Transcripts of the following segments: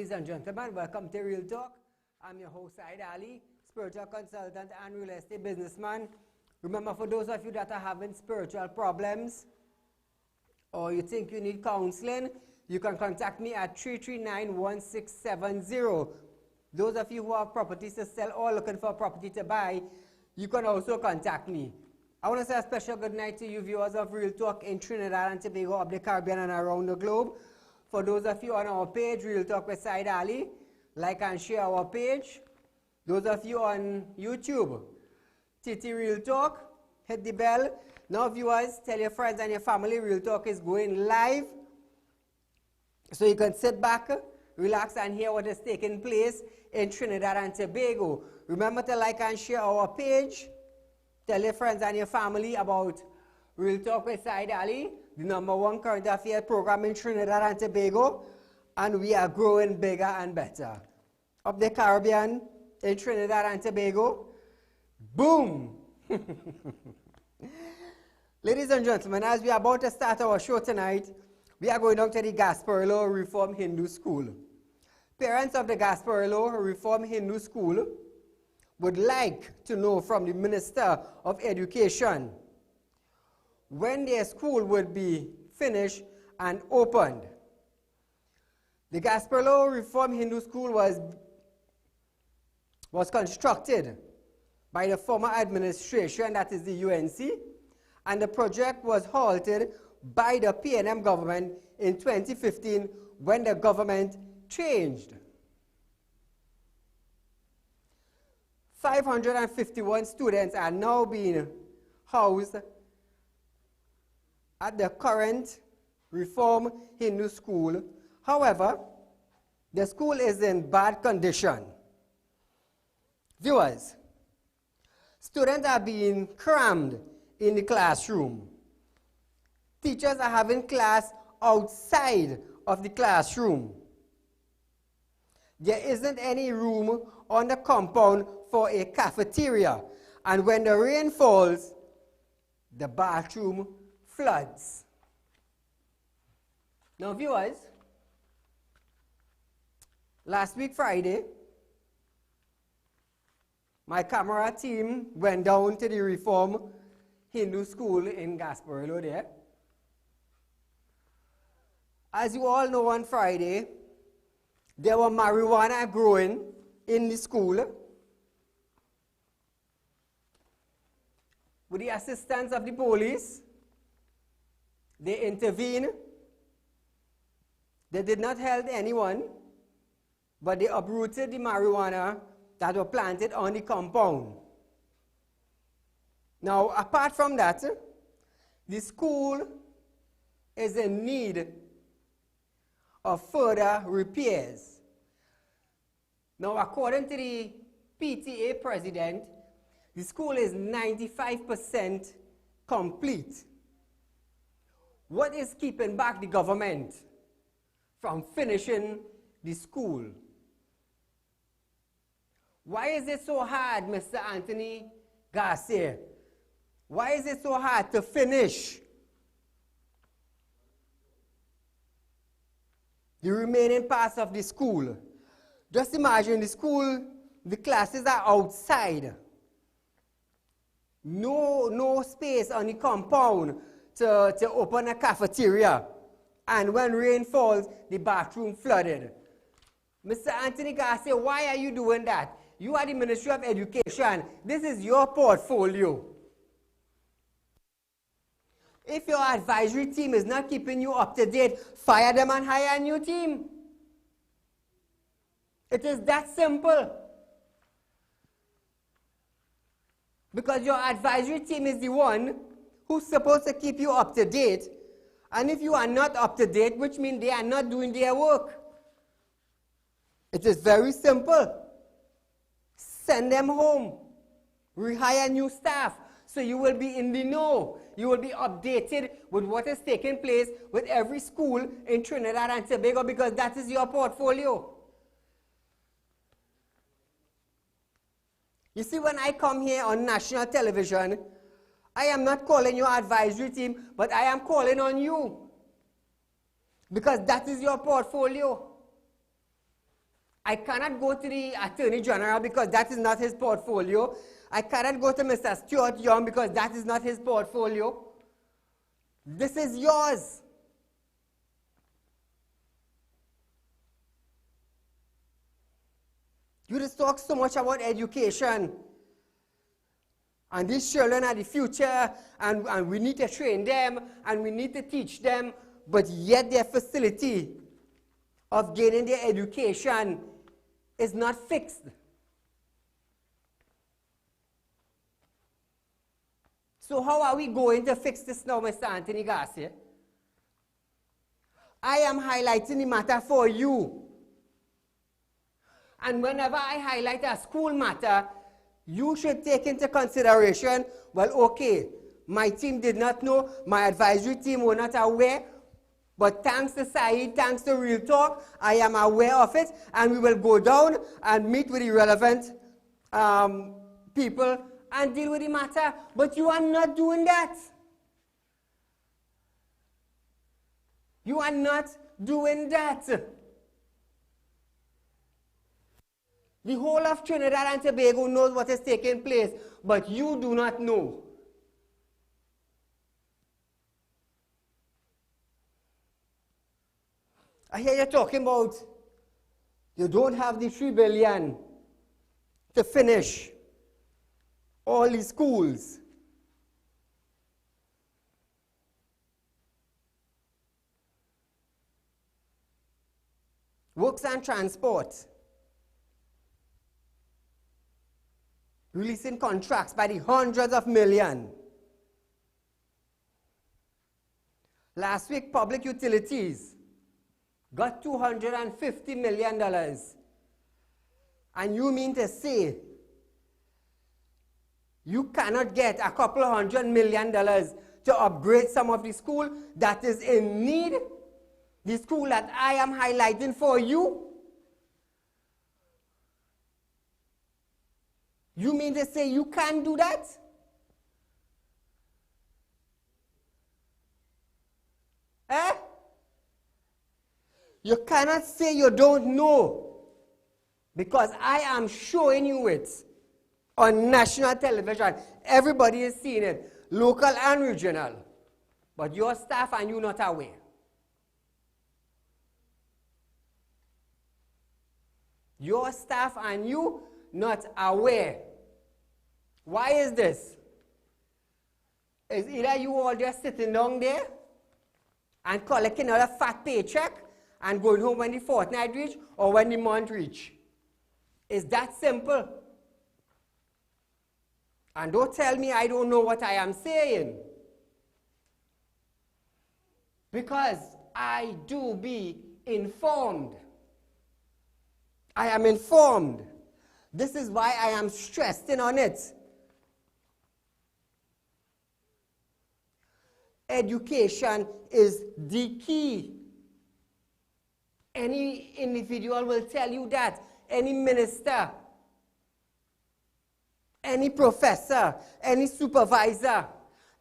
Ladies and gentlemen, welcome to Real Talk. I'm your host, Saieed Ali, spiritual consultant and real estate businessman. Remember, for those of you that are having spiritual problems or you think you need counseling, you can contact me at 339-1670. Those of you who have properties to sell or looking for a property to buy, you can also contact me. I want to say a special good night to you viewers of Real Talk in Trinidad and Tobago, of the Caribbean and around the globe. For those of you on our page, Real Talk with Saieed Ali, like and share our page. Those of you on YouTube, TT Real Talk, hit the bell. Now viewers, tell your friends and your family Real Talk is going live. So you can sit back, relax and hear what is taking place in Trinidad and Tobago. Remember to like and share our page. Tell your friends and your family about Real Talk with Saieed Ali, the #1 current affairs program in Trinidad and Tobago, and we are growing bigger and better. Of the Caribbean, in Trinidad and Tobago, boom! Ladies and gentlemen, as we are about to start our show tonight, we are going down to the Gasparillo Reform Hindu School. Parents of the Gasparillo Reform Hindu School would like to know from the Minister of Education when their school would be finished and opened. The Gasparillo Reform Hindu School was constructed by the former administration, that is the UNC, and the project was halted by the PNM government in 2015 when the government changed. 551 students are now being housed at the current Reform Hindu School. However, the school is in bad condition. Viewers, students are being crammed in the classroom. Teachers are having class outside of the classroom. There isn't any room on the compound for a cafeteria, and when the rain falls, the bathroom floods. Now viewers, last week Friday, my camera team went down to the Reform Hindu School in Gasparillo there. As you all know, on Friday, there were marijuana growing in the school. With the assistance of the police, they intervened. They did not help anyone, but they uprooted the marijuana that were planted on the compound. Now, apart from that, the school is in need of further repairs. Now, according to the PTA president, the school is 95% complete. What is keeping back the government from finishing the school? Why is it so hard, Mr. Anthony Garcia? Why is it so hard to finish the remaining parts of the school? Just imagine the school, the classes are outside. No space on the compound to open a cafeteria. And when rain falls, the bathroom flooded. Mr. Anthony Garcia, why are you doing that? You are the Ministry of Education. This is your portfolio. If your advisory team is not keeping you up to date, fire them and hire a new team. It is that simple. Because your advisory team is the one who's supposed to keep you up to date. And if you are not up to date, which means they are not doing their work. It is very simple. Send them home. Rehire new staff. So you will be in the know. You will be updated with what is taking place with every school in Trinidad and Tobago, because that is your portfolio. You see, when I come here on national television, I am not calling your advisory team, but I am calling on you. Because that is your portfolio. I cannot go to the Attorney General because that is not his portfolio. I cannot go to Mr. Stuart Young because that is not his portfolio. This is yours. You just talk so much about education. And these children are the future, and we need to train them, and we need to teach them, but yet their facility of gaining their education is not fixed. So how are we going to fix this now, Mr. Anthony Garcia? I am highlighting the matter for you. And whenever I highlight a school matter, you should take into consideration, well, okay, my team did not know, my advisory team were not aware, but thanks to Saieed, thanks to Real Talk, I am aware of it, and we will go down and meet with the relevant people and deal with the matter. But you are not doing that. You are not doing that. The whole of Trinidad and Tobago knows what is taking place, but you do not know. I hear you talking about you don't have the 3 billion to finish all the schools. Works and transport. Releasing contracts by the hundreds of millions. Last week, public utilities got $250 million. And you mean to say you cannot get a couple of $100 million to upgrade some of the school that is in need? The school that I am highlighting for you? You mean to say you can't do that? Eh? You cannot say you don't know, because I am showing you it on national television. Everybody is seeing it, local and regional. But your staff and you not aware. Your staff and you not aware. Why is this? Is either you all just sitting down there and collecting another fat paycheck and going home when the fortnight reach or when the month reach? It's that simple. And don't tell me I don't know what I am saying. Because I do be informed. I am informed. This is why I am stressing on it. Education is the key. Any individual will tell you that. Any minister, any professor, any supervisor,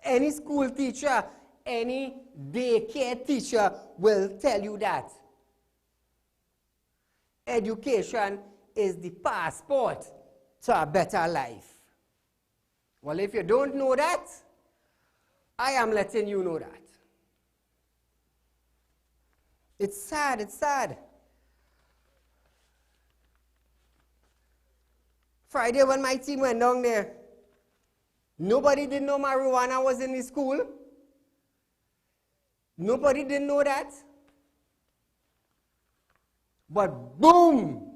any school teacher, any daycare teacher will tell you that. Education is the passport to a better life. Well, if you don't know that, I am letting you know that. It's sad, it's sad. Friday when my team went down there, nobody didn't know marijuana was in the school. Nobody didn't know that. But boom!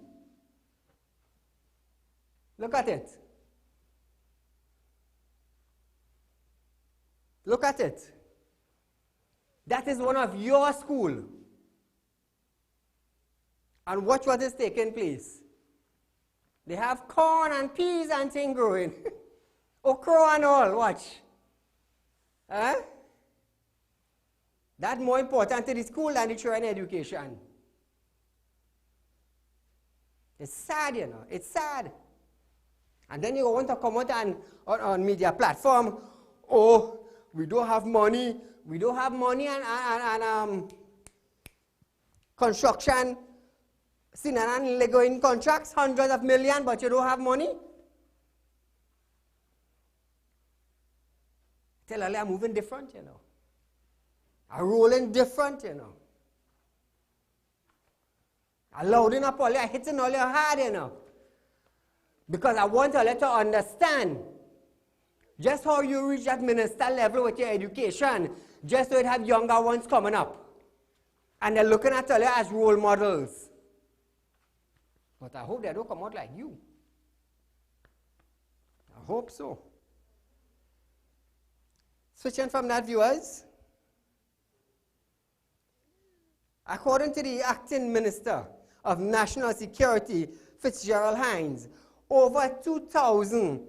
Look at it. Look at it. That is one of your school. And watch what is taking place. They have corn and peas and things growing. Okra and all, watch. Huh? That's more important to the school than the children education. It's sad, you know. It's sad. And then you want to come out and, on media platform, oh, we don't have money. We don't have money and construction Sinanan Lego contracts, hundreds of millions, but you don't have money? Tell Ali I'm moving different, you know. I'm rolling different, you know. I'm loading up all you, I'm hitting all your hard, you know. Because I want all you to understand just how you reach that minister level with your education, just so you have younger ones coming up. And they're looking at all you as role models. But I hope they don't come out like you. I hope so. Switching from that, viewers. According to the acting minister of National Security, Fitzgerald Hines, over 2,000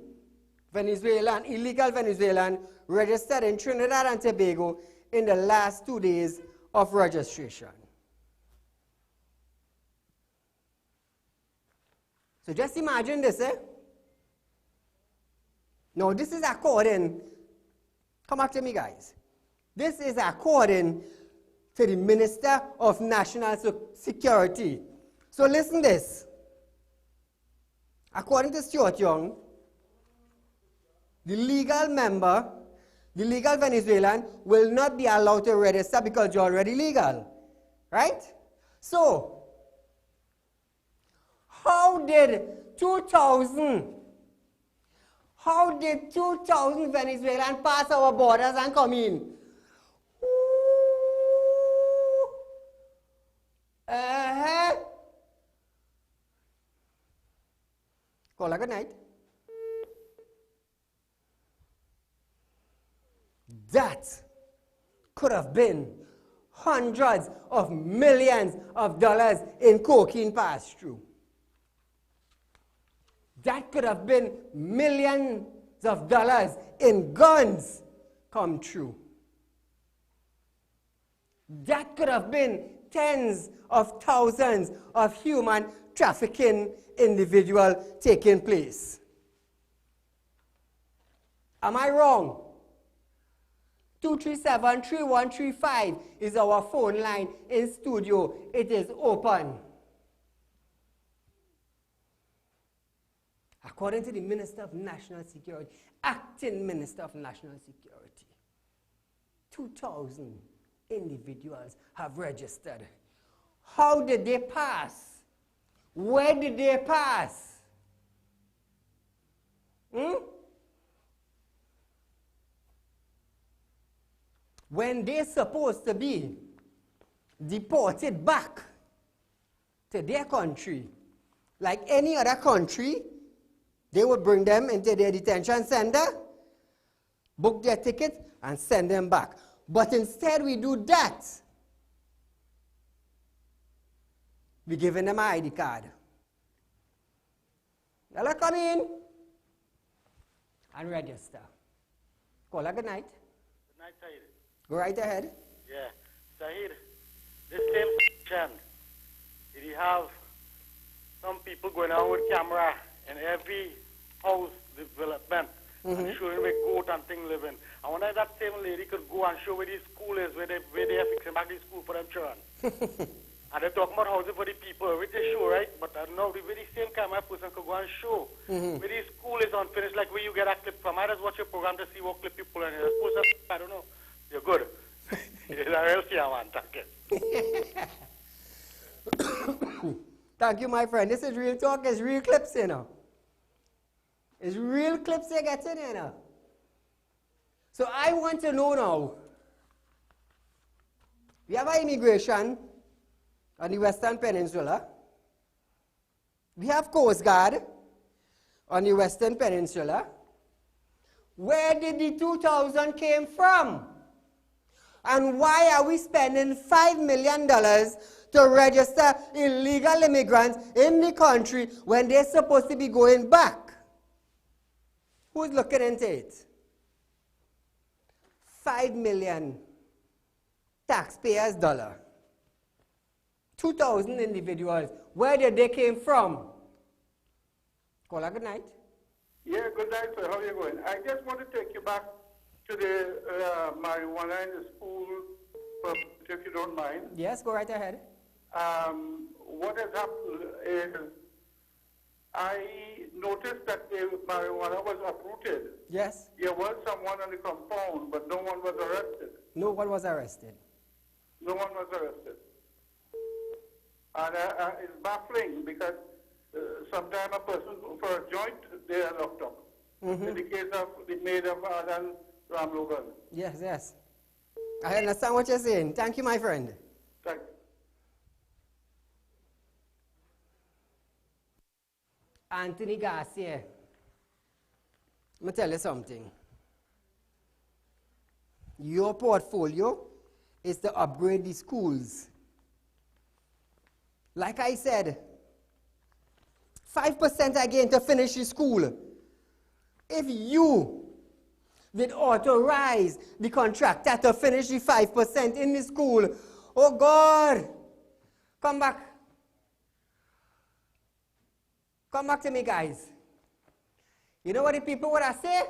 illegal Venezuelan registered in Trinidad and Tobago in the last 2 days of registration. So just imagine this, eh? Now this is according, come back to me guys. This is according to the Minister of National Security. So listen this. According to Stuart Young, the legal Venezuelan will not be allowed to register because you're already legal. Right? So, how did 2,000 Venezuelans pass our borders and come in? Call a good night. That could have been hundreds of millions of dollars in cocaine passed through. That could have been millions of dollars in guns come true. That could have been tens of thousands of human trafficking individuals taking place. Am I wrong? 237-3135 is our phone line in studio. It is open. According to the Minister of National Security, acting Minister of National Security, 2,000 individuals have registered. How did they pass? Where did they pass? When they're supposed to be deported back to their country, like any other country, they would bring them into their detention center, book their ticket, and send them back. But instead we do that. We're giving them an ID card. Y'all come in and register. Call a good night. Good night, Saieed. Go right ahead. Yeah. Saieed, this same section, did you have some people going out with camera in every house development and showing where goat and thing living? I wonder if that same lady could go and show where the school is, where they are fixing back the school for them children. And they're talking about housing for the people, which they show, right? But I don't know, the very same camera person could go and show where the school is unfinished, like where you get a clip from. I just watch your program to see what clip you pull in here. I don't know. You're good. Thank you, my friend. This is real talk. It's real clips, you know. It's real clips they get in, you know. So I want to know now. We have our immigration on the Western Peninsula. We have Coast Guard on the Western Peninsula. Where did the 2,000 came from? And why are we spending $5 million to register illegal immigrants in the country when they're supposed to be going back? Who's looking into it? 5 million taxpayers' dollar. 2,000 individuals. Where did they came from? Call a good night. Yeah, good night, sir. How are you going? I just want to take you back to the marijuana in the school, if you don't mind. Yes, go right ahead. what has happened is I noticed that the marijuana was uprooted. Yes? There was someone on the compound, but no one was arrested. No one was arrested. No one was arrested. And it's baffling because sometimes a person for a joint, they are locked up. In the case of the maid of Adan Ramlogan. Yes, yes. I understand what you're saying. Thank you, my friend. Thank you. Anthony Garcia, let me tell you something. Your portfolio is to upgrade the schools. Like I said, 5% again to finish the school. If you did authorize the contractor to finish the 5% in the school, oh God, come back. Come back to me, guys. You know what the people would have said?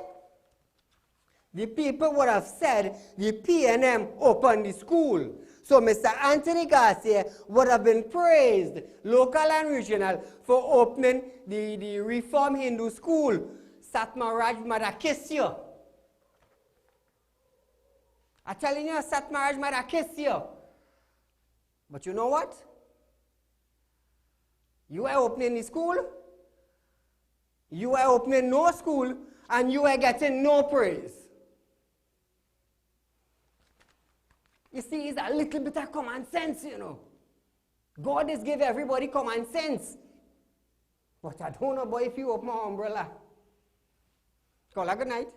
The people would have said the PNM opened the school. So Mr. Anthony Garcia would have been praised, local and regional, for opening the Reform Hindu School. Satmaraj Madakisya. I'm telling you, Satmaraj Madakisya. But you know what? You are opening the school, you are opening no school, and you are getting no praise. You see, it's a little bit of common sense, you know. God has given everybody common sense. But I don't know, boy, if you open my umbrella. Call a good night.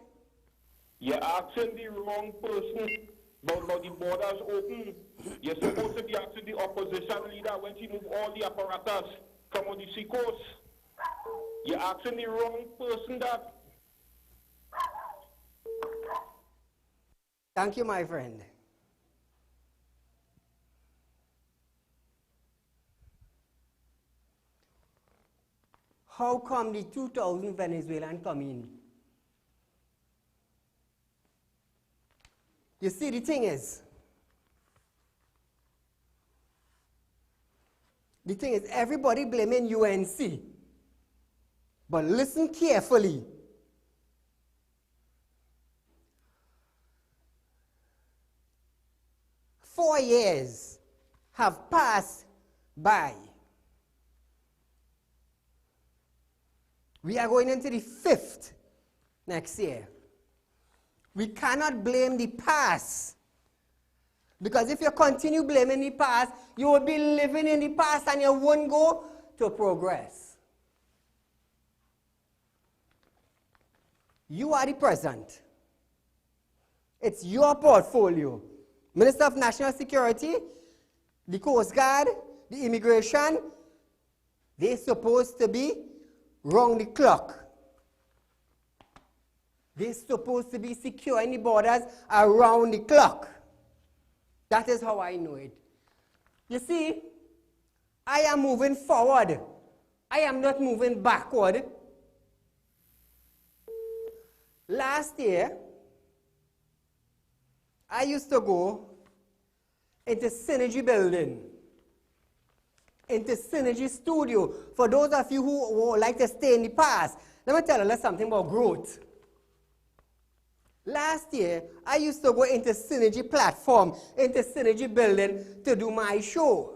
You're asking the wrong person about the borders open. You're supposed to be asking the opposition leader when she move all the apparatus come on the seacoast. You're asking the wrong person that. Thank you, my friend. How come the 2,000 Venezuelans come in? You see, the thing is, everybody blaming UNC. But listen carefully. Four years have passed by. We are going into the 5th next year. We cannot blame the past. Because if you continue blaming the past, you will be living in the past and you won't go to progress. You are the present. It's your portfolio. Minister of National Security, the Coast Guard, the Immigration, they're supposed to be round the clock. They're supposed to be securing the borders around the clock. That is how I know it. You see, I am moving forward. I am not moving backward. Last year, I used to go into Synergy building, into Synergy studio. For those of you who like to stay in the past, let me tell you something about growth. Last year, I used to go into Synergy platform, into Synergy building to do my show.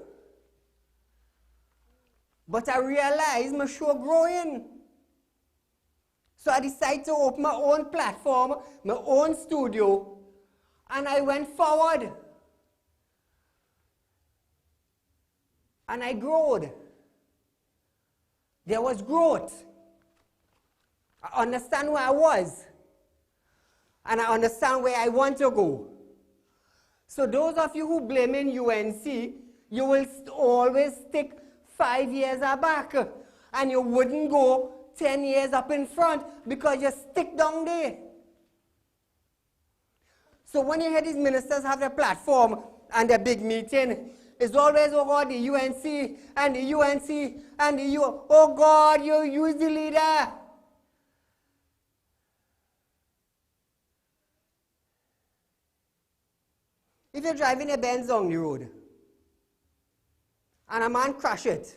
But I realized my show growing. So I decided to open my own platform, my own studio, and I went forward. And I growed. There was growth. I understand where I was. And I understand where I want to go. So those of you who blaming UNC, you will always stick 5 years back. And you wouldn't go 10 years up in front because you stick down there. So when you hear these ministers have their platform and their big meeting, it's always, oh God, the UNC and the UNC and the oh God, you is the leader. If you're driving a Benz on the road and a man crash it,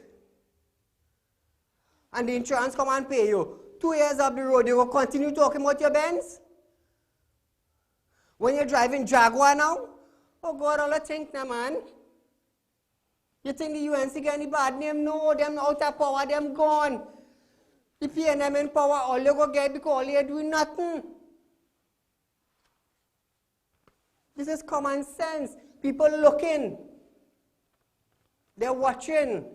and the insurance come and pay you, 2 years up the road, you will continue talking about your Benz? When you're driving Jaguar now? Oh God, all I think now, man. You think the UNC get any bad name? No, them out of power, them gone. The PNM in power, all you go get because all you're doing nothing. This is common sense. People looking. They're watching.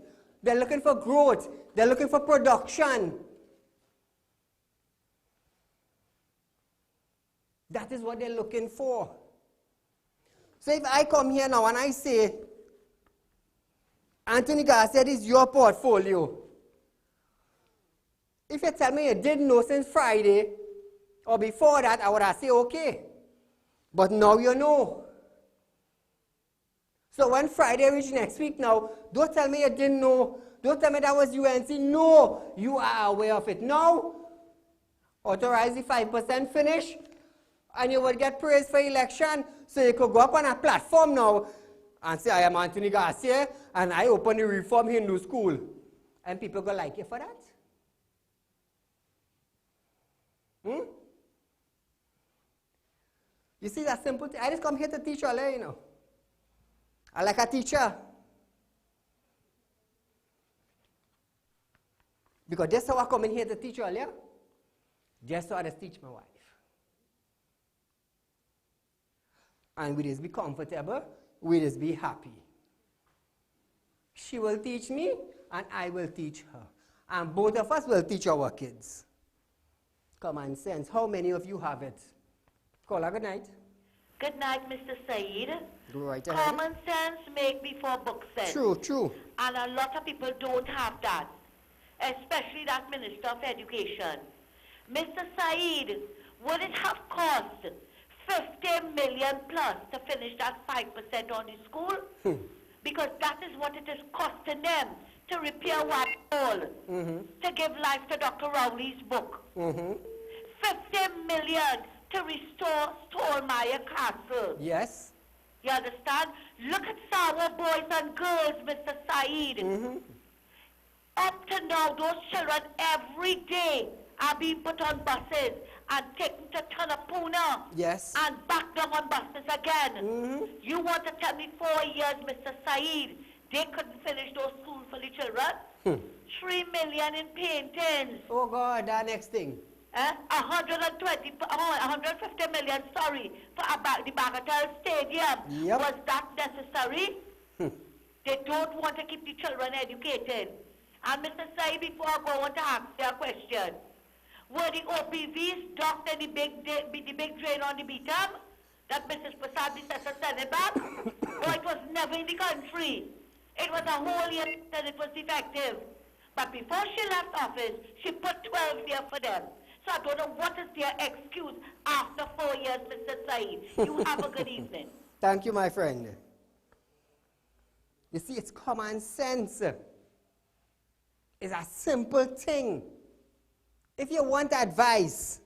They're looking for growth. They're looking for production. That is what they're looking for. So if I come here now and I say, Anthony Garcia, this is your portfolio. If you tell me you didn't know since Friday, or before that, I would have said, okay. But now you know. So when Friday reach next week now, don't tell me you didn't know. Don't tell me that was UNC. No, you are aware of it. Now, authorize the 5% finish, and you would get praised for election. So you could go up on a platform now and say, I am Anthony Garcia, and I open the Reform Hindu School. And people go like you for that? You see that simple thing? I just come here to teach all, you know. I like a teacher. Because that's how I come in here to teach all, yeah? Just so I just teach my wife. And we just be comfortable, we just be happy. She will teach me, and I will teach her. And both of us will teach our kids. Common sense. How many of you have it? Caller, good night. Good night, Mr. Saeed. Go right ahead. Common sense make before book sense. True, true. And a lot of people don't have that, especially that Minister of Education. Mr. Saeed, would it have cost 50 million plus to finish that 5% on the school? Because that is what it is costing them to repair one hole, to give life to Dr. Rowley's book. 50 million to restore Stolmeyer Castle. Yes. You understand? Look at our boys and girls, Mr. Saeed. Up to now, those children every day are being put on buses and taken to Tanapuna. Yes. And back down on buses again. You want to tell me 4 years, Mr. Saeed, they couldn't finish those schools for the children? 3 million in paintings. Oh God, that next thing. 150 million, sorry, for the Bagatelle Stadium. Yep. Was that necessary? They don't want to keep the children educated. And Mr. Saeed, before I go on to ask you a question, were the OPVs docked in the big drain on the Beatum that Mrs. Prasad sent it back? Or it was never in the country? It was a whole year that it was defective. But before she left office, she put 12 there for them. So I don't know what is their excuse after 4 years, Mr. Saeed. You have a good evening. Thank you, my friend. You see, it's common sense. It's a simple thing. If you want advice,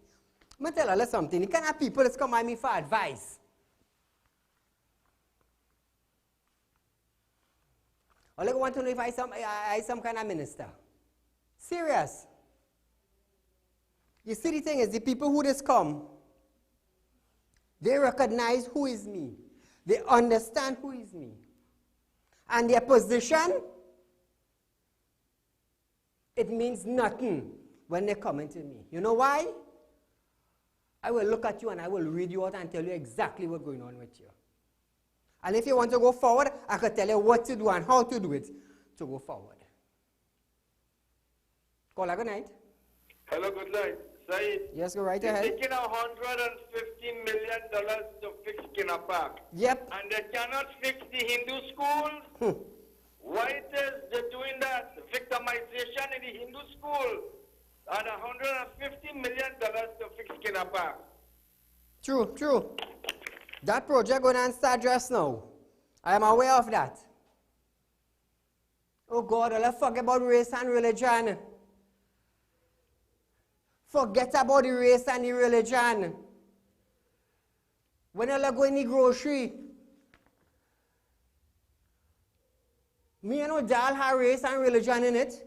I'm going to tell you something. You can't have people that come at me for advice. All I want to know if I some kind of minister. Serious. You see, the thing is, the people who just come, they recognize who is me. They understand who is me. And their position, it means nothing when they come into me. You know why? I will look at you and I will read you out and tell you exactly what's going on with you. And if you want to go forward, I can tell you what to do and how to do it to go forward. Caller, good night. Hello, good night. Saeed. Yes, go right ahead. They're taking $150 million to fix Skinner Park. Yep. And they cannot fix the Hindu schools. Why it is they're doing that? Victimization in the Hindu school. And $150 million to fix Skinner Park. True, true. That project going to start just now. I am aware of that. Oh God, let's forget about race and religion. Forget about the race and the religion. When you go in the grocery, Me know Dal have race and religion in it.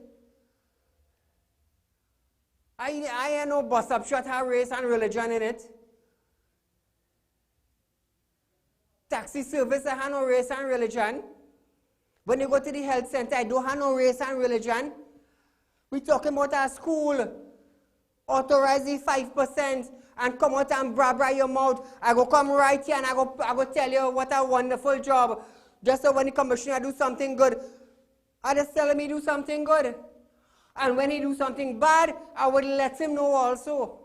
I know bus up shot have race and religion in it. Taxi service I have no race and religion. When you go to the health center, I don't have no race and religion. We talking about a school. Authorize the 5% and come out and bra your mouth. I go come right here and I go tell you what a wonderful job. Just so when the commissioner do something good, I just tell him he do something good. And when he do something bad, I would let him know also.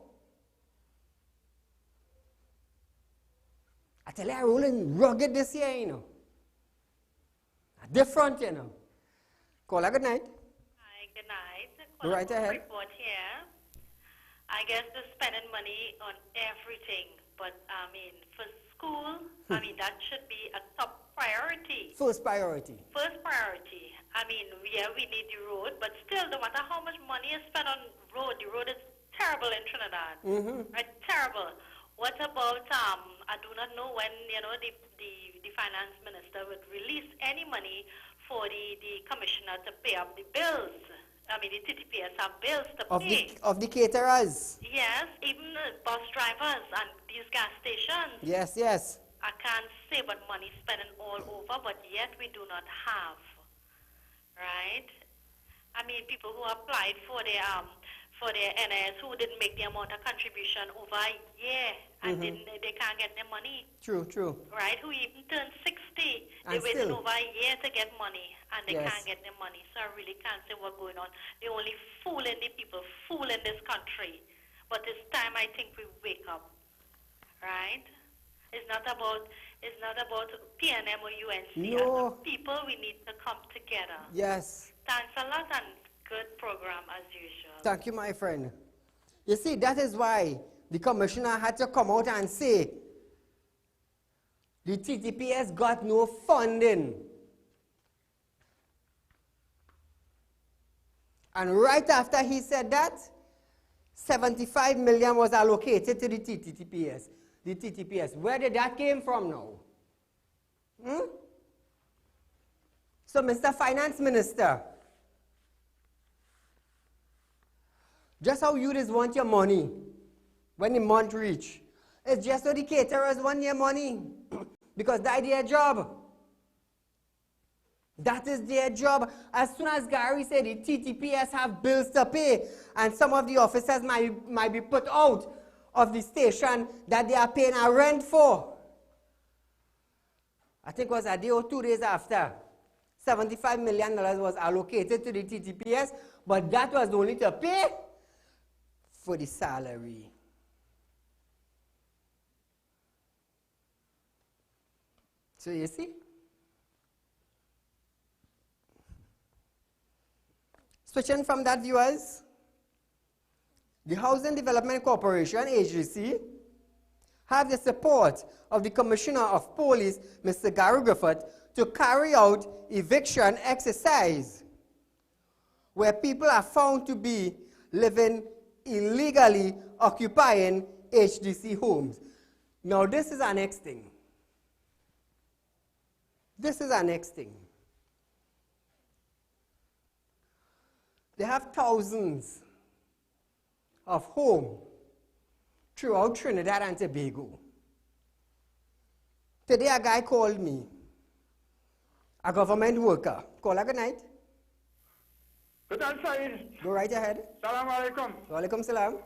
I tell you, I'm rolling rugged this year, you know. Different, you know. Caller, good night. Hi, good night. Go right ahead. Report here. I guess they're spending money on everything, but I mean, for school, I mean, that should be a top priority. First priority. First priority. I mean, yeah, we need the road, but still, no matter how much money is spent on road, the road is terrible in Trinidad. Right? Terrible. What about, I do not know when, you know, the finance minister would release any money for the commissioner to pay up the bills. I mean, the TTPS have bills to pay. Of the caterers. Yes, even bus drivers and these gas stations. Yes, yes. I can't say what money spending all over, but yet we do not have. Right? I mean, people who applied for their NS who didn't make the amount of contribution over a year and they can't get their money. True, true. Right? Who even turned 60. And They waited still. over a year to get money and they Yes. can't get their money. So I really can't say what's going on. They're only fooling the people, fooling this country. But it's time I think we wake up. Right? It's not about PNM or UNC. No. As a people, we need to come together. Yes. Thanks a lot and good program as usual. Thank you, my friend. You see, that is why the commissioner had to come out and say the TTPS got no funding. And right after he said that, 75 million was allocated to the TTPS. The TTPS. Where did that came from now? So, Mr. Finance Minister, just how you just want your money when the month reach. It's just so the caterers want your money because that's their job. That is their job. As soon as Gary said the TTPS have bills to pay and some of the officers might be put out of the station that they are paying a rent for. I think it was a day or 2 days after. $75 million was allocated to the TTPS, but that was only to pay for the salary. So you see? Switching from that, viewers, the Housing Development Corporation, HDC, have the support of the Commissioner of Police, Mr. Gary Griffith, to carry out eviction exercise where people are found to be living illegally occupying HDC homes. Now, this is our next thing. This is our next thing. They have thousands of homes throughout Trinidad and Tobago. Today, a guy called me, a government worker. Caller, good night. Good night, Saeed. Go right ahead. Salam alaikum. Walaikum salam.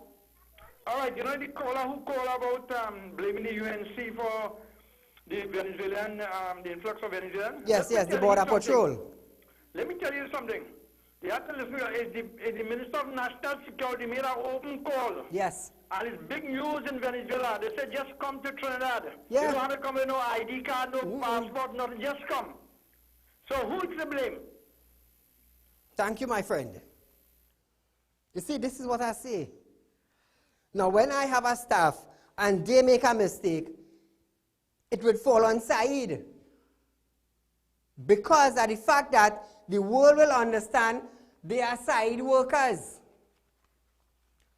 All right, you know the caller who called about blaming the UNC for the Venezuelan, the influx of Venezuelans? Yes, yes, the border patrol. Let me tell you something. You have to listen. Is the Minister of National Security made an open call? Yes. And it's big news in Venezuela. They said just come to Trinidad. Yeah. You don't have to come with no ID card, no passport, nothing. Just come. So who is to blame? Thank you, my friend. You see, this is what I say. Now, when I have a staff and they make a mistake, it would fall on Saeed. Because of the fact that the world will understand they are Saeed workers.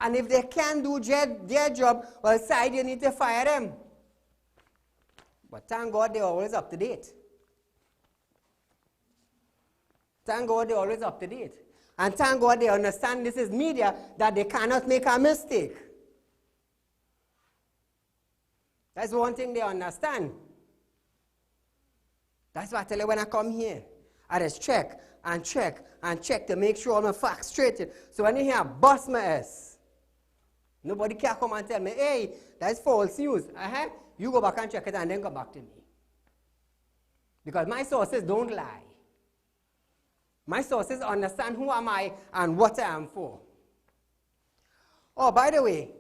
And if they can't do their job, well, Saeed, you need to fire them. But thank God they're always up to date. Thank God they're always up to date. And thank God they understand this is media, that they cannot make a mistake. That's one thing they understand. That's why I tell you when I come here, I just check and check and check to make sure all my facts straight. So when you hear bust my ass, nobody can come and tell me, hey, that's false news. You go back and check it and then come back to me. Because my sources don't lie. My sources understand who am I and what I am for. Oh, by the way,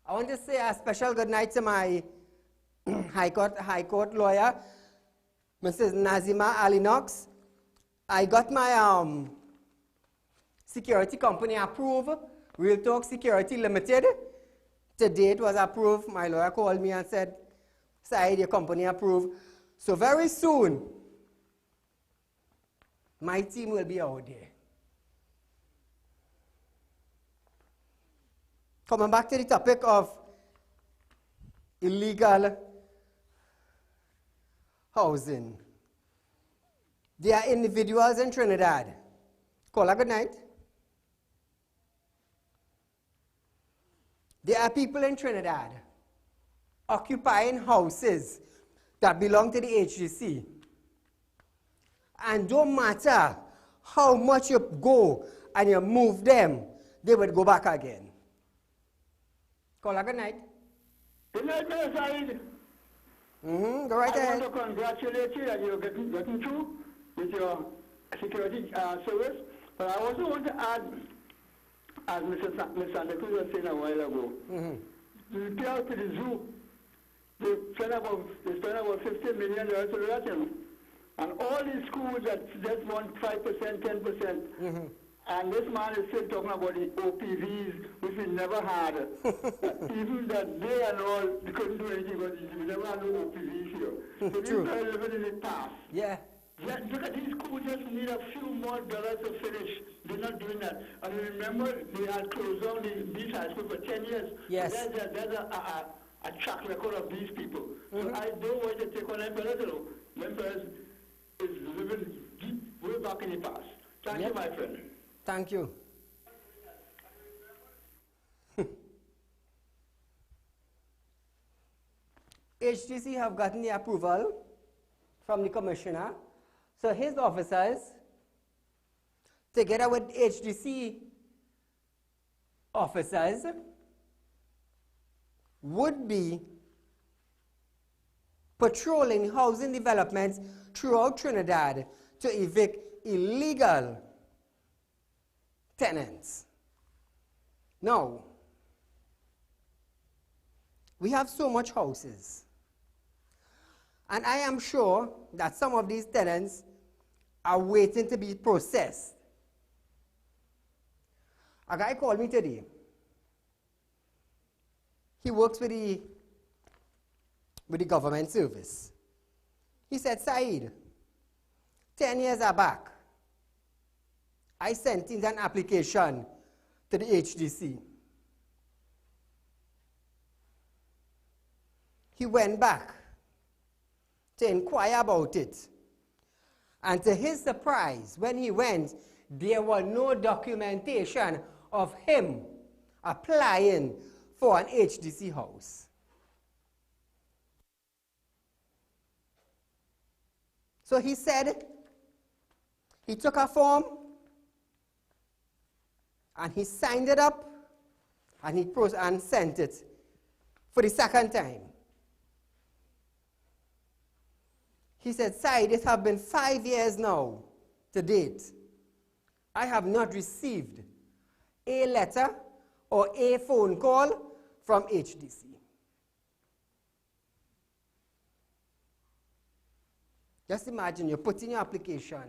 I want to say a special good night to my High Court lawyer, Mrs. Nazima Ali Knox. I got my security company approved, Real Talk Security Limited. Today it was approved. My lawyer called me and said, Saieed, your company approved. So very soon, my team will be out there. Coming back to the topic of illegal housing. There are individuals in Trinidad. Call a good night. There are people in Trinidad occupying houses that belong to the HGC. And don't matter how much you go and you move them, they would go back again. Call a good night. Good night, Mr. Saieed. Go right ahead. I want to congratulate you that you're getting through with your security service. But I also want to add, as Mr. Santa Cruz was saying a while ago, the repair to the zoo, they spent about $50 million to do that, you know. And all these schools that just want 5%, 10%. And this man is still talking about the OPVs, which we never had. Even that they and all, they couldn't do anything, but we never had no OPVs here. So these guys living in the past. Yeah. Yeah, look at these schools just need a few more dollars to finish. They're not doing that. And remember, they had closed down these high schools for 10 years. Yes. So there's a track record of these people. So I don't want to take on them fellas, you know. Them fellas is living deep, way back in the past. Thank you, my friend. Thank you. HTC have gotten the approval from the commissioner. So his officers, together with HTC officers, would be patrolling housing developments throughout Trinidad to evict illegal tenants. Now, we have so much houses. And I am sure that some of these tenants are waiting to be processed. A guy called me today. He works with the government service. He said, Saieed, 10 years back, I sent in an application to the HDC. He went back to inquire about it. And to his surprise, when he went, there was no documentation of him applying for an HDC house. So he said he took a form and he signed it up and he sent it for the second time. He said, Saieed, it has been 5 years now to date. I have not received a letter or a phone call from HDC. Just imagine you put in your application.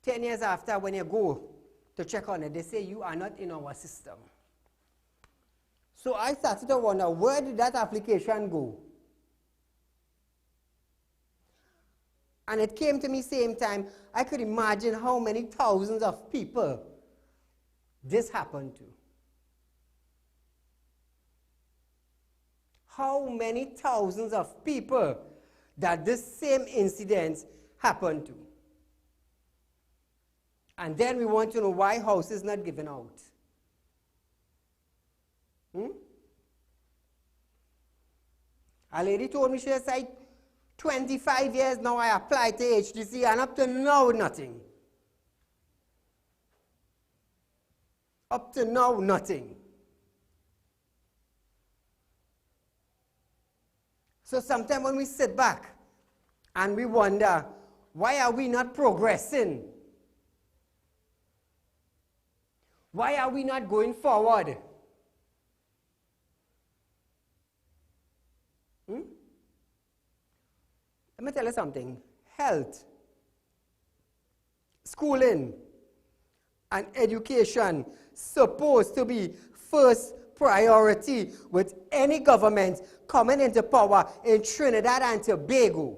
10 years after, when you go to check on it, they say you are not in our system. So I started to wonder, where did that application go? And it came to me same time, I could imagine how many thousands of people this happened to. How many thousands of people that this same incident happened to. And then we want to know why house is not given out. A lady told me she has like 25 years now I applied to HDC and up to now nothing. Up to now nothing. So sometimes when we sit back and we wonder, why are we not progressing? Why are we not going forward? Let me tell you something. Health, schooling, and education supposed to be first priority with any government coming into power in Trinidad and Tobago.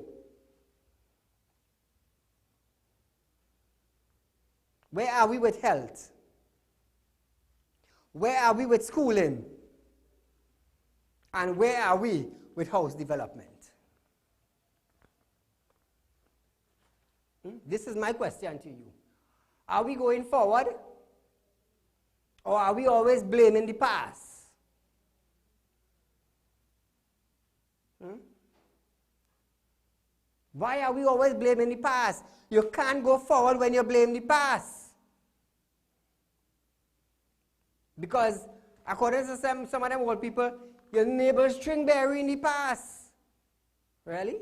Where are we with health? Where are we with schooling? And where are we with house development? This is my question to you. Are we going forward? Or are we always blaming the past? Why are we always blaming the past? You can't go forward when you blame the past. Because according to some of them old people, your neighbor's string berry in the past. Really?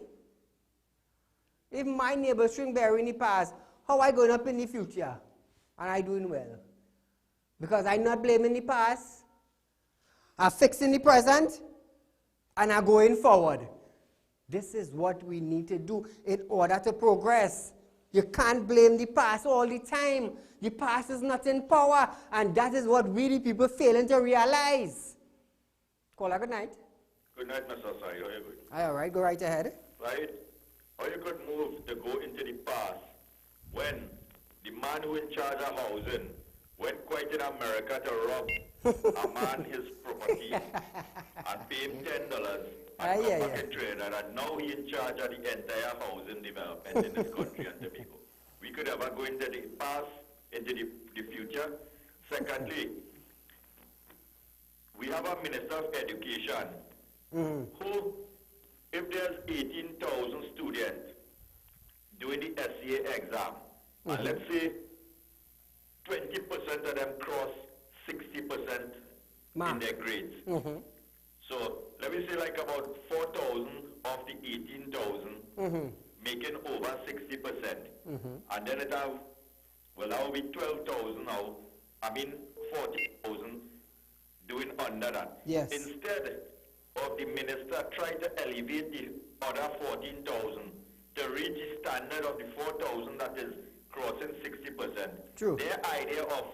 If my neighbor's string berry in the past, how am I going up in the future? And I doing well. Because I'm not blaming the past, I'm fixing the present, and I'm going forward. This is what we need to do in order to progress. You can't blame the past all the time. The past is not in power, and that is what we the people failing to realize. Caller, good night. Good night, Mr. Sai. How are you good? All right, go right ahead. Right? How you could move to go into the past when the man who in charge of housing went quite in America to rob a man his property and pay him $10 and come back in Trinidad, and now he in charge of the entire housing development in this country and Tobago. We could ever go into the past, into the future. Secondly, we have a Minister of Education who, if there's 18,000 students doing the SCA exam, and let's say 20% of them cross 60% in their grades. So let me say like about 4,000 of the 18,000 making over 60%. And then it have, well, that will be 12,000 now, 40,000 doing under that. Yes. Instead of the minister trying to elevate the other 14,000 to reach the standard of the 4,000 that is crossing 60%. True. Their idea of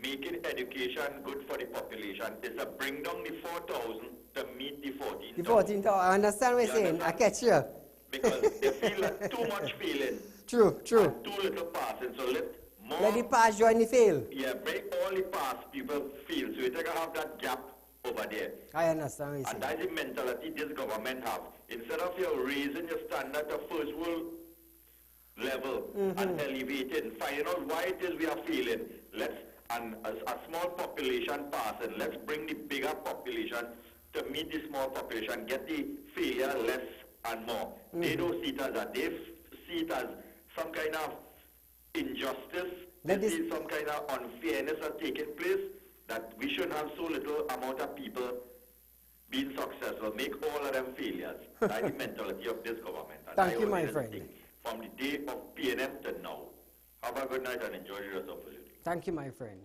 making education good for the population is to bring down the 4,000 to meet the 14,000. The 14,000, I understand what you're saying. I catch you. Because they feel like too much failing. True. And too little passing. So let the pass join the fail. Yeah, make all the past people feel. So you take have that gap over there. I understand what you're saying. And that's the mentality this government have. Instead of you raising your standard to first world level and elevating, finding out why it is we are failing, and as a small population passing, let's bring the bigger population to meet the small population, get the failure less and more. They don't see it as that. They see it as some kind of injustice. They see some kind of unfairness are taking place, that we shouldn't have so little amount of people being successful, make all of them failures. That's the mentality of this government. And Thank you, my friend. From the day of PNM to now. Have a good night and enjoy the rest of the day. Thank you, my friend.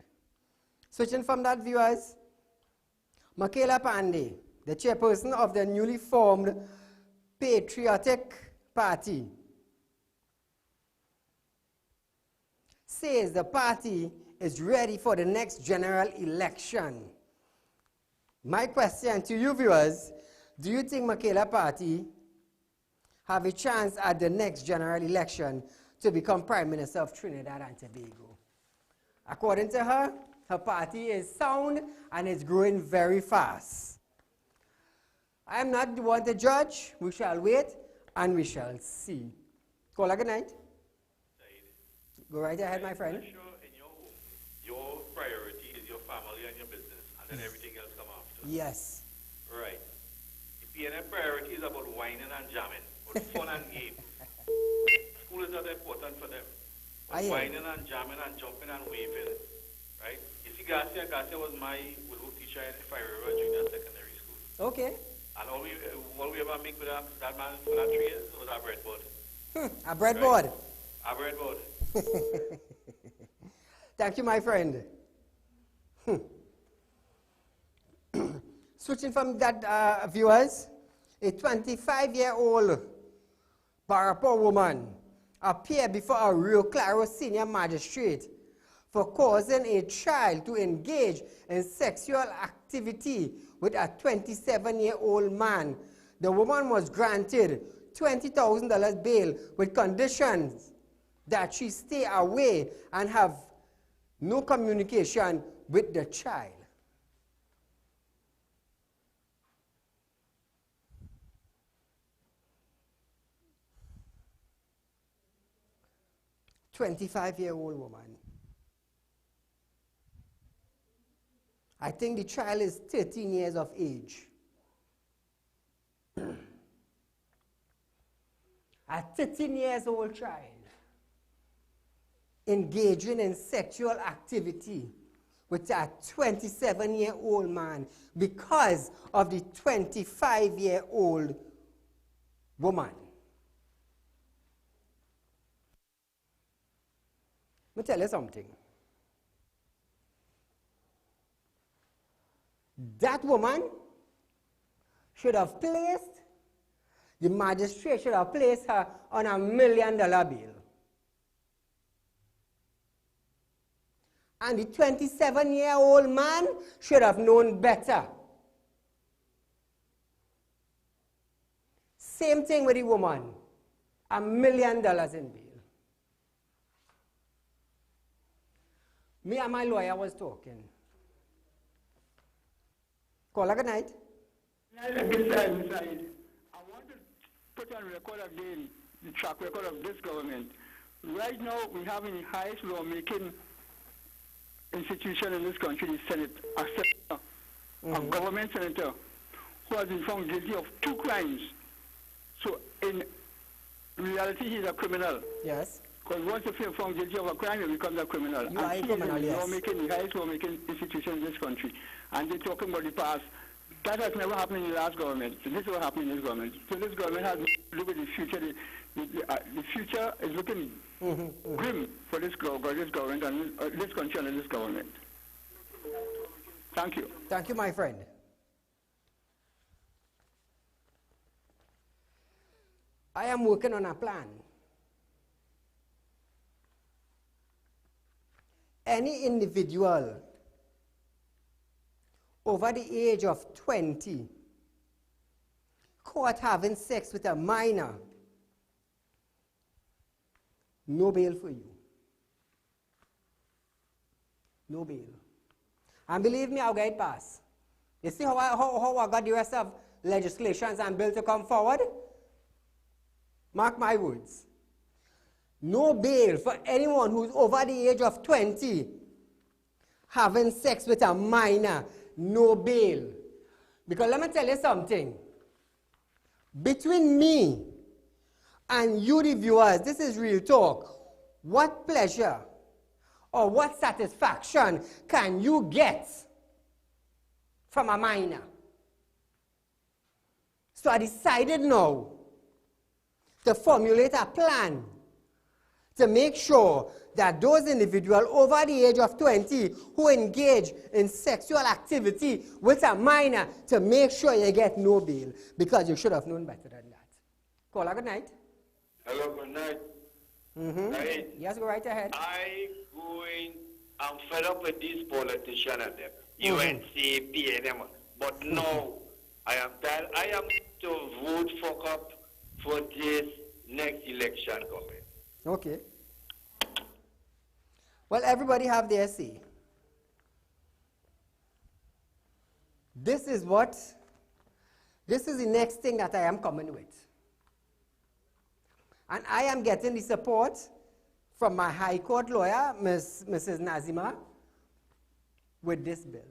Switching from that, viewers, Michaela Pandey, the chairperson of the newly formed Patriotic Party, says the party is ready for the next general election. My question to you viewers, do you think Michaela Party have a chance at the next general election to become Prime Minister of Trinidad and Tobago? According to her, her party is sound and is growing very fast. I am not the one to judge. We shall wait and we shall see. Caller, good night. Said, Go right ahead, my friend. I'm sure in your home, your priority is your family and your business, and then everything else come after. Yes. Right. The PNM priority is about whining and jamming, about fun and games. School is not important for them. But whining and jamming and jumping and waving, right? You see, Garcia was my woodwork teacher in Saieed Junior Secondary School. Okay. And all we ever make with that man for that 3 years was our breadboard. A breadboard. Right? Our breadboard. Thank you, my friend. Switching from that, viewers, a 25-year-old Barapa woman appeared before a Rio Claro senior magistrate for causing a child to engage in sexual activity with a 27-year-old man. The woman was granted $20,000 bail with conditions that she stay away and have no communication with the child. A 25-year-old woman. I think the child is 13 years of age. A 13-year-old child engaging in sexual activity with a 27-year-old man because of the 25-year-old woman. Let me tell you something. That woman should have placed, the magistrate should have placed her on $1 million bail. And the 27-year-old man should have known better. Same thing with the woman, $1 million in bail. Me and my lawyer was talking. Caller, good night. I want to put on record again the track record of this government. Right now, we have in the highest lawmaking institution in this country, the Senate, a senator, a government senator, who has been found guilty of 2 crimes. So, in reality, he's a criminal. Yes. Because once you're found guilty of a crime, you become a criminal. You are a criminal, yes. Lawmaking, the highest lawmaking institution in this country. And they're talking about the past. That has never happened in the last government. So this is what happened in this government. So this government has to look at the future. The future is looking grim for this government and this country and this government. Thank you. Thank you, my friend. I am working on a plan. Any individual over the age of 20 caught having sex with a minor, no bail for you. No bail. And believe me, I'll get it passed. You see how I got the rest of legislations and bills to come forward? Mark my words. No bail for anyone who's over the age of 20 having sex with a minor. No bail. Because let me tell you something. Between me and you, the viewers, this is real talk. What pleasure or what satisfaction can you get from a minor? So I decided now to formulate a plan to make sure that those individuals over the age of 20 who engage in sexual activity with a minor, to make sure you get no bail, because you should have known better than that. Caller, good night. Hello, good night. Right. Yes, go right ahead. I'm fed up with these politicians and them. UNC, PNM. But no, I am to vote for this next election coming. Okay. Well, everybody have their say. This is the next thing that I am coming with. And I am getting the support from my High Court lawyer, Mrs. Nazima, with this bill,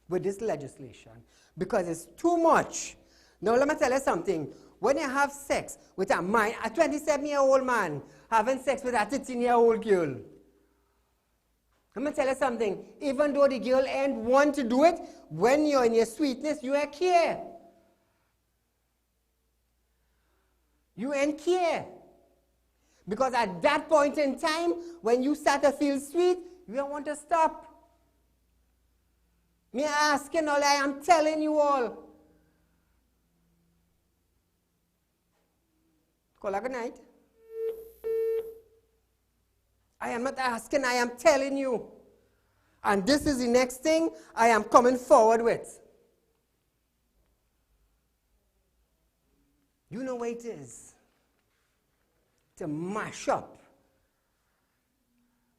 with this legislation, because it's too much. Now let me tell you something. When you have sex with a 27-year-old man having sex with a 13-year-old girl, let me tell you something. Even though the girl ain't want to do it, when you're in your sweetness, you ain't care. You ain't care. Because at that point in time, when you start to feel sweet, you don't want to stop. Me asking all, I am telling you all. Call a good night. I am not asking, I am telling you. And this is the next thing I am coming forward with. You know what it is? To mash up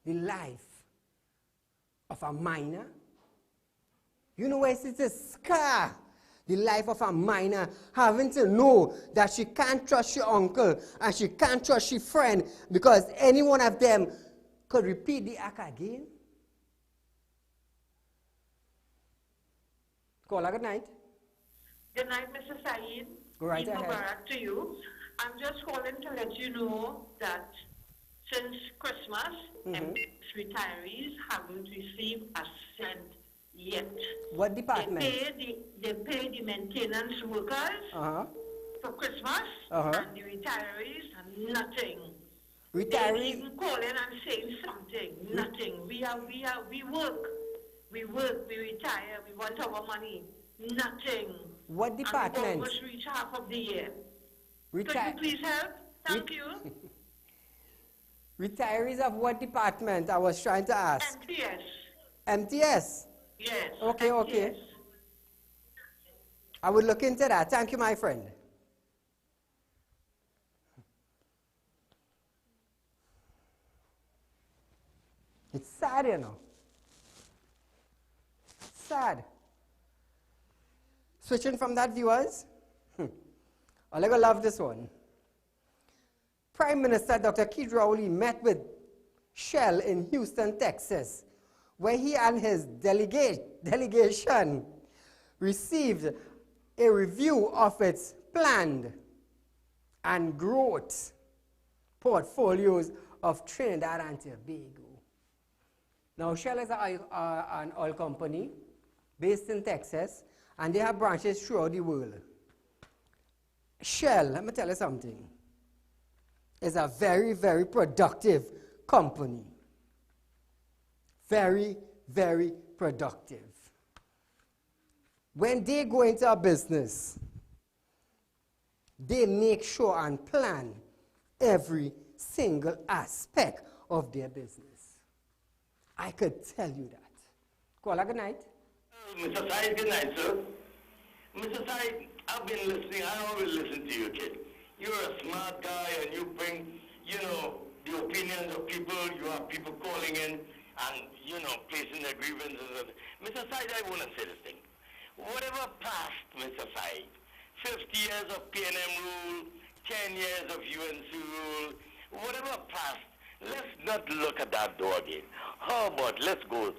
the life of a minor. You know what it is? To scar the life of a minor, having to know that she can't trust your uncle and she can't trust your friend because any one of them could repeat the act again. Call her good night. Good night, Mr. Saeed. Go right Eid ahead. Mubarak to you. I'm just calling to let you know that since Christmas, retirees haven't received a cent yet. What department? They pay the maintenance workers for Christmas, and the retirees have nothing. They're even calling and saying something. Nothing. We work. We retire. We want our money. Nothing. What department? And we almost reach half of the year. Could you please help? Thank you. Retirees of what department? I was trying to ask. MTS. MTS? Yes. Okay, MTS. okay. I would look into that. Thank you, my friend. It's sad, you know. Sad. Switching from that, viewers. I'm going to love this one. Prime Minister Dr. Keith Rowley met with Shell in Houston, Texas, where he and his delegation received a review of its planned and growth portfolios of Trinidad and Tobago. Now, Shell is an oil company based in Texas, and they have branches throughout the world. Shell, let me tell you something, is a very, very productive company. Very, very productive. When they go into a business, they make sure and plan every single aspect of their business. I could tell you that. Call a good night. Mr. Saeed, good night, sir. Mr. Saeed, I've been listening. I always listen to you, kid. You're a smart guy, and you bring, the opinions of people. You have people calling in and, placing their grievances. Mr. Saeed, I want to say this thing. Whatever passed, Mr. Saeed, 50 years of PNM rule, 10 years of UNC rule, whatever passed, let's not look at that door again. How about let's go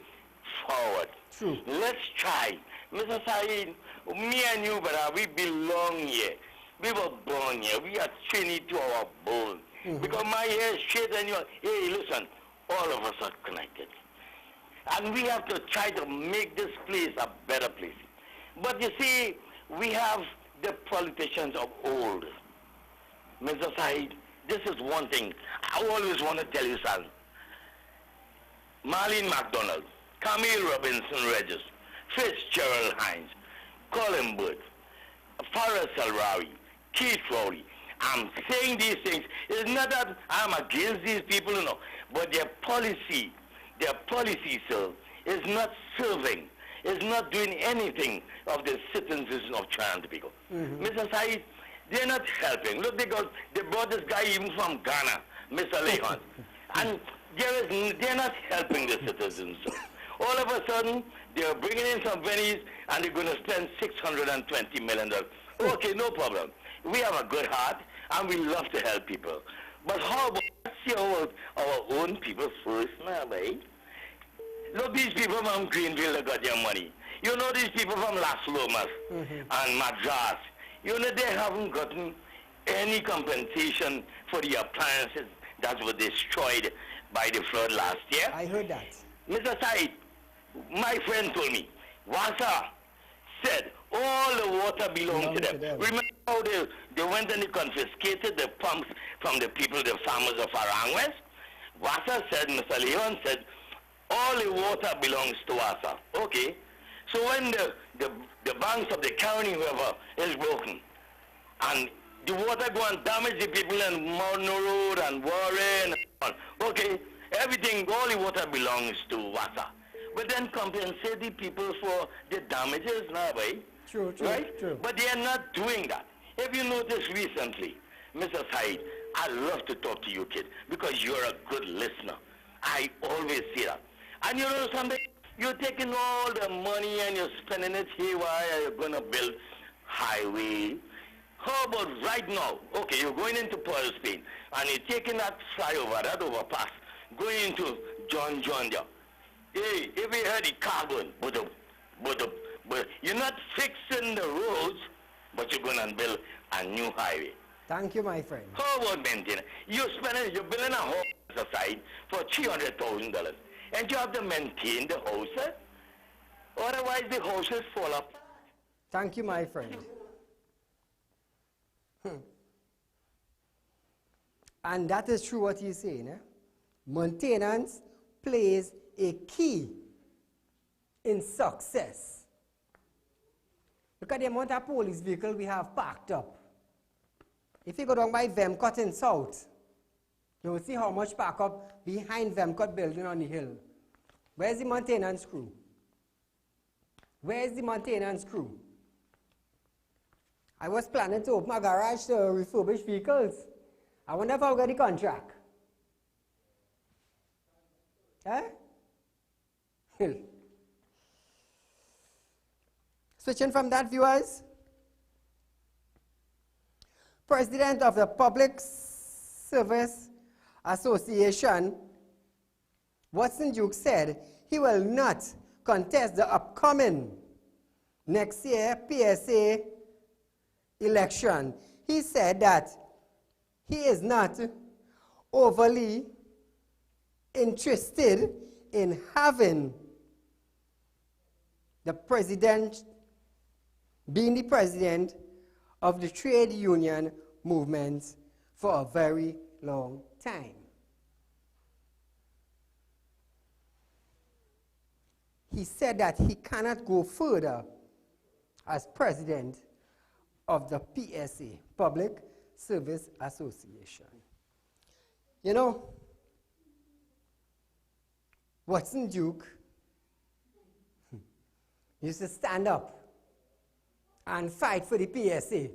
forward? True. Let's try. Mr. Saeed, me and you, brother, we belong here. We were born here. We are Trini to our bone. Because my hair is straight and yours. Hey, listen, all of us are connected. And we have to try to make this place a better place. But you see, we have the politicians of old. Mr. Saeed, this is one thing I always want to tell you, son. Marlene MacDonald, Camille Robinson Regis, Fitzgerald Hines, Colin Burt, Faraz Salrawi, Keith Rowley. I'm saying these things. It's not that I'm against these people, but their policy, sir, is not serving, is not doing anything of the citizens of Trinidad and Tobago. Mr. Saeed, they're not helping. Look, they brought this guy even from Ghana, Mr. Leon. And they're not helping the citizens. All of a sudden, they're bringing in some pennies and they're going to spend $620 million. Okay, no problem. We have a good heart and we love to help people. But how about see our own people first now, right? Look, these people from Greenville that got their money. You know these people from Las Lomas and Madras. You know they haven't gotten any compensation for the appliances that were destroyed by the flood last year. I heard that. Mr. Said, my friend told me, Wasa said all the water belongs to them. Remember how they went and they confiscated the pumps from the people, the farmers of Arangwes? Wasa said, Mr. Leon said, all the water belongs to Wasa. Okay. So when the banks of the County River is broken and the water go and damage the people in Mount Road and Warren, okay, everything, all the water belongs to Wasa. But then compensate the people for the damages now, right? True, right? True. But they are not doing that. If you noticed recently, Mr. Said, I love to talk to you, kid, because you're a good listener. I always say that. And you know something? You're taking all the money and you're spending it here while you're going to build highway. How about right now? Okay, you're going into Port Spain and you're taking that flyover, that overpass, going into John there. Hey, if you heard the car going, but you're not fixing the roads, but you're going to build a new highway. Thank you, my friend. How about maintenance? You're building a house aside for $300,000. And you have to maintain the houses. Otherwise, the houses fall apart. Thank you, my friend. And that is true what he's saying. Eh? Maintenance plays a key in success. Look at the amount of police vehicles we have parked up. If you go down by Vemcott in South, you will see how much park up behind Vemcott building on the hill. Where's the maintenance crew? Where's the maintenance crew? I was planning to open a garage to refurbish vehicles. I wonder if I'll get the contract. Eh? Switching from that, viewers. President of the Public Service Association, Watson Duke, said he will not contest the upcoming next year PSA election. He said that he is not overly interested in having the president being the president of the trade union movement for a very long time. He said that he cannot go further as president of the PSA, Public Service Association. You know, Watson Duke used to stand up and fight for the PSA.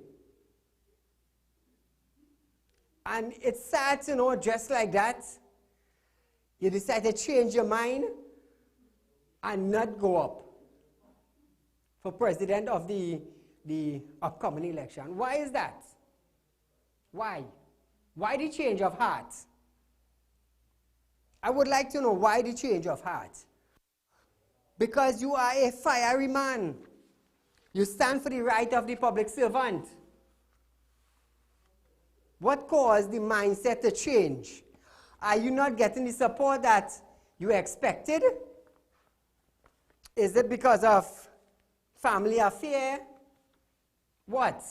And it's sad to know, just like that, you decide to change your mind and not go up for president of the upcoming election. Why is that? Why? Why the change of heart? I would like to know why the change of heart. Because you are a fiery man. You stand for the right of the public servant. What caused the mindset to change? Are you not getting the support that you expected? Is it because of family affair? What?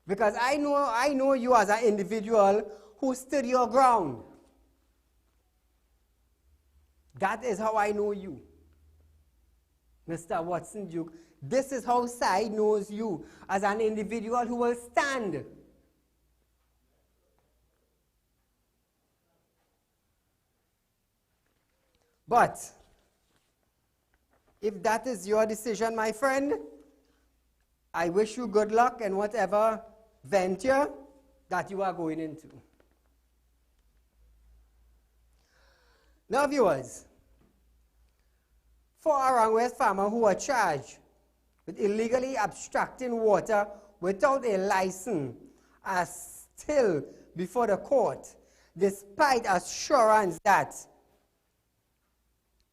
Because I know you as an individual who stood your ground. That is how I know you, Mr. Watson Duke. This is how Said knows you, as an individual who will stand. But if that is your decision, my friend, I wish you good luck in whatever venture that you are going into. Now, viewers, 4 Arangwes farmers who were charged with illegally abstracting water without a license are still before the court, despite assurance that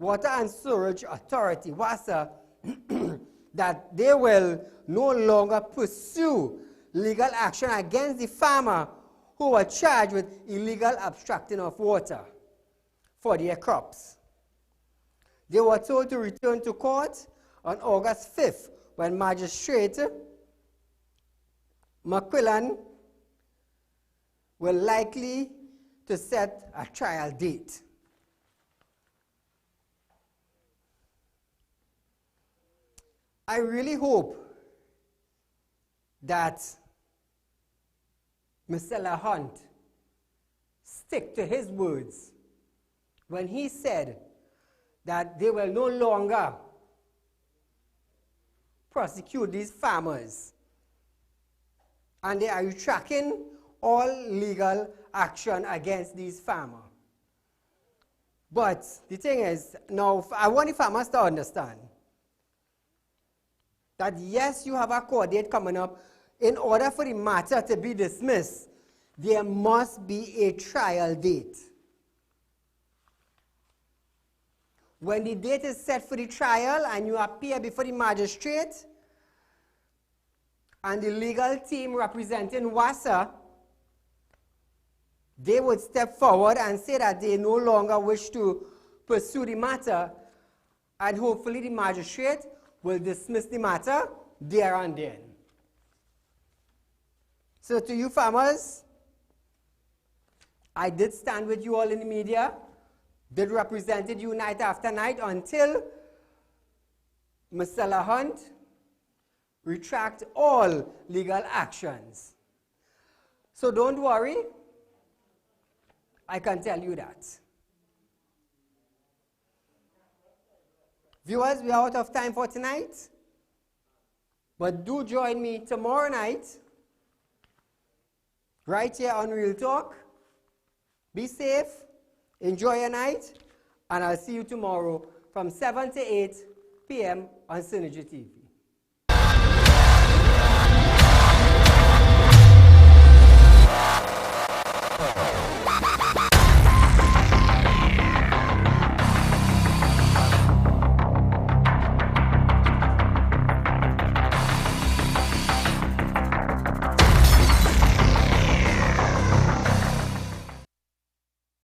Water and Sewerage Authority, WASA, that they will no longer pursue legal action against the farmer who were charged with illegal abstracting of water for their crops. They were told to return to court on August 5th when Magistrate McQuillan were likely to set a trial date. I really hope that Mr. LaHunt stick to his words when he said that they will no longer prosecute these farmers and they are retracting all legal action against these farmers. But the thing is, now I want the farmers to understand that yes, you have a court date coming up. In order for the matter to be dismissed, there must be a trial date. When the date is set for the trial and you appear before the magistrate and the legal team representing WASA, they would step forward and say that they no longer wish to pursue the matter, and hopefully the magistrate will dismiss the matter there and then. So to you farmers, I did stand with you all in the media, did represented you night after night until Mr. LaHunt retract all legal actions. So don't worry, I can tell you that. Viewers, we are out of time for tonight, but do join me tomorrow night, right here on Real Talk. Be safe, enjoy your night, and I'll see you tomorrow from 7 to 8 p.m. on Synergy TV.